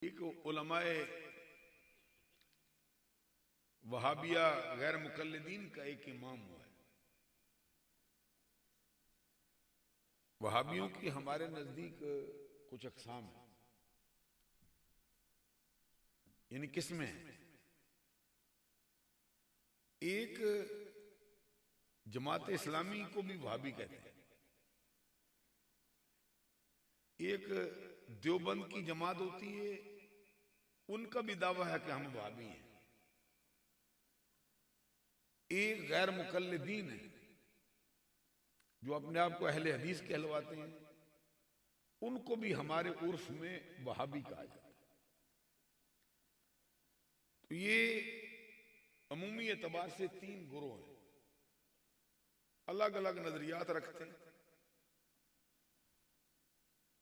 एक उलमाए वहाबिया गैर मुकल्लिदीन का एक इमाम हुआ है। वहाबियों की हमारे नजदीक कुछ अक़साम है, यानी किस्में हैं। एक जमात इस्लामी को भी वहाबी कहते हैं, एक देवबंद की जमात होती है, उनका भी दावा है कि हम वहाबी हैं। एक गैर मुकल्लिदीन है जो अपने आप को अहले हदीस कहलवाते हैं, उनको भी हमारे उर्फ में वहाबी कहा जाता है। तो ये अमूमी एतबार से तीन गुरोह हैं, अलग अलग नजरियात रखते हैं।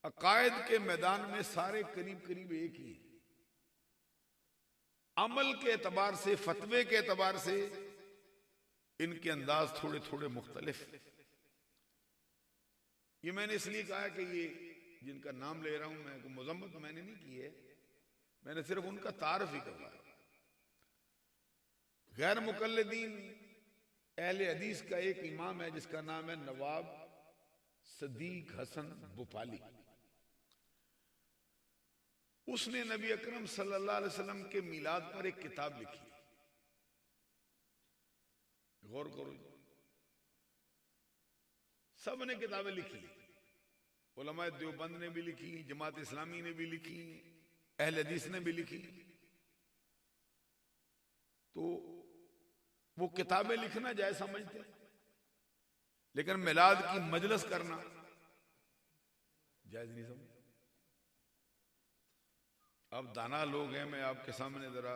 अकायद के मैदान में सारे करीब करीब एक ही हैं। अमल के एतबार से, फतवे के एतबार से इनके अंदाज थोड़े थोड़े मुख्तलिफ। ये मैंने इसलिए कहा है कि ये जिनका नाम ले रहा हूं मैं, को मुजम्मत मैंने नहीं की है, मैंने सिर्फ उनका तारफ ही करवाया। गैर मुकल्लिदीन अहले हदीस का एक इमाम है जिसका नाम है नवाब सदीक हसन बुपाली। उसने नबी अकरम सल्लल्लाहु अलैहि वसल्लम के मिलाद पर एक किताब लिखी। गौर करो, सब ने किताबें लिखी, उलमाए देवबंद ने भी लिखी, जमात इस्लामी ने भी लिखी, अहले हदीस ने भी लिखी। तो वो किताबें लिखना जायज समझते, लेकिन मिलाद की मजलिस करना जायज नहीं समझते। अब दाना लोग हैं, मैं आपके सामने जरा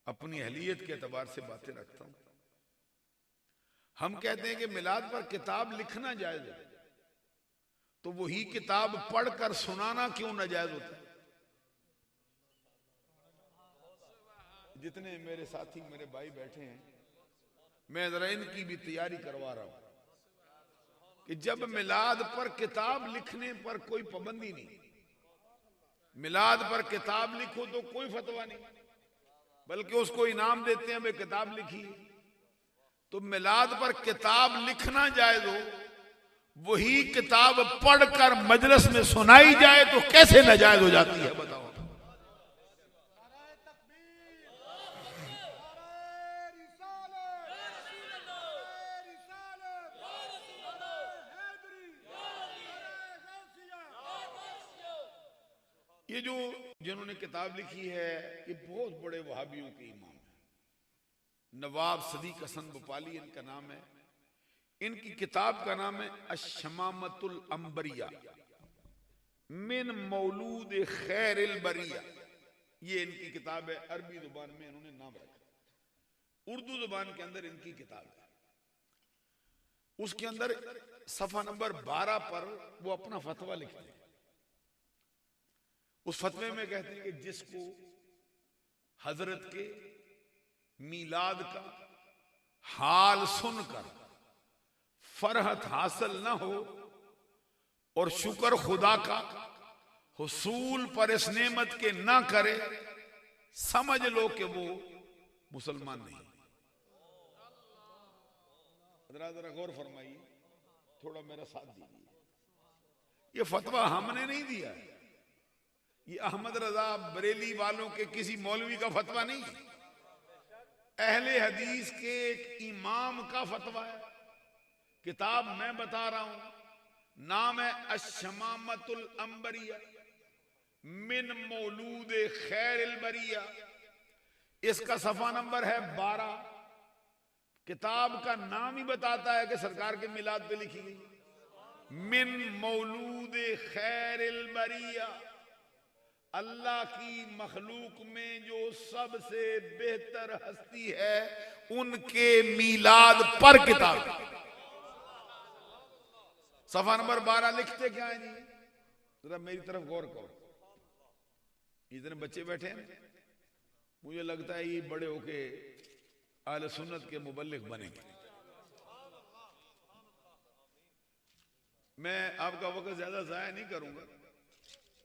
अपनी अहलियत के एतबार से बातें रखता हूं। हम कहते हैं कि मिलाद पर किताब लिखना जायज है, तो वही किताब पढ़कर सुनाना क्यों नाजायज होता है? जितने मेरे साथी मेरे भाई बैठे हैं, मैं जरा इनकी भी तैयारी करवा रहा हूं कि जब मिलाद पर किताब लिखने पर कोई पाबंदी नहीं, मिलाद पर किताब लिखो तो कोई फतवा नहीं, बल्कि उसको इनाम देते हैं, भाई किताब लिखी। तो मिलाद पर किताब लिखना जायज हो, वही किताब पढ़कर मजलिस में सुनाई जाए तो कैसे नाजायज हो जाती है बताओ? ये जो जिन्होंने किताब लिखी है, ये बहुत बड़े वहाबियों के इमाम हैं। नवाब सदीक हसन बुपाली इनका नाम है। इनकी किताब का नाम है अश्शमामतुल अंबरिया मिन मौलूद खैरिल बरिया। ये इनकी किताब है, अरबी जुबान में इन्होंने नाम रखा, उर्दू जुबान के अंदर इनकी किताब है। उसके अंदर सफा नंबर 12 पर वो अपना फतवा लिखते हैं। उस फतवे में कहते हैं कि जिसको हजरत के मीलाद का हाल सुनकर फरहत हासिल न हो और शुक्र खुदा का हुसूल पर इस नेमत के ना करे, समझ लो कि वो मुसलमान नहीं। जरा गौर फरमाइए, थोड़ा मेरा साथ दीजिए। ये फतवा हमने नहीं दिया, ये अहमद रजा बरेली वालों के किसी मौलवी का फतवा नहीं, अहले हदीस के एक इमाम का फतवा है। किताब मैं बता रहा हूं, नाम है अश्शमामतुल अंबरिया मिन मौलूद खैरिल बरिया। इसका सफा नंबर है 12। किताब का नाम ही बताता है कि सरकार के मिलाद पे लिखी गई। मिन मौलूद खैरिल बरिया, अल्लाह की मखलूक में जो सबसे बेहतर हस्ती है उनके मीलाद पर किताब। सफा नंबर 12 लिखते क्या है जी? जरा मेरी तरफ गौर करो। इतने बच्चे बैठे हैं, मुझे लगता है ये बड़े होके आले सुन्नत के मुबल्लिग बनेंगे। मैं आपका वक्त ज्यादा जाया नहीं करूंगा,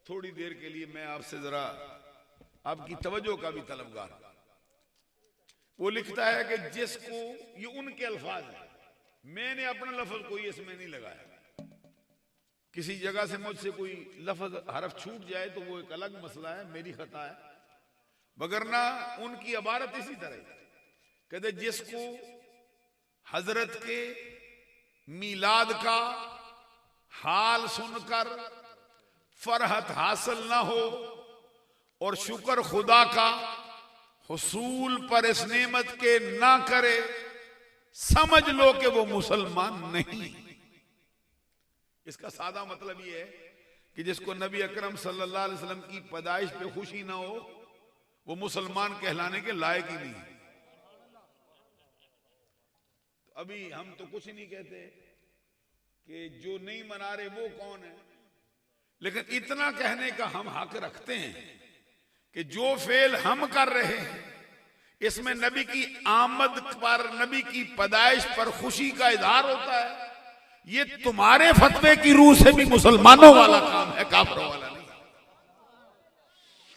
थोड़ी देर के लिए मैं आपसे जरा आपकी तवज्जो का भी तलबगार हूं। वो लिखता है कि जिसको, ये उनके अल्फाज हैं, मैंने अपना लफ्ज कोई इसमें नहीं लगाया। किसी जगह से मुझसे कोई लफ्ज हरफ छूट जाए तो वो एक अलग मसला है, मेरी खता है, वगरना उनकी इबारत इसी तरह कहते जिसको हजरत के मीलाद का हाल सुनकर फरहत हासिल ना हो और शुक्र खुदा का हुसूल पर इस नेमत के ना करे, समझ लो कि वो मुसलमान नहीं। इसका सादा मतलब ये है कि जिसको नबी अकरम सल्लल्लाहु अलैहि वसल्लम की पैदाइश पे खुशी ना हो वो मुसलमान कहलाने के लायक ही नहीं। तो अभी हम तो कुछ नहीं कहते कि जो नहीं मना रहे वो कौन है, लेकिन इतना कहने का हम हक रखते हैं कि जो फेल हम कर रहे हैं इसमें नबी की आमद पर, नबी की पैदाइश पर खुशी का इजहार होता है, ये तुम्हारे फतवे की रूह से भी मुसलमानों वाला काम है, काफिरों वाला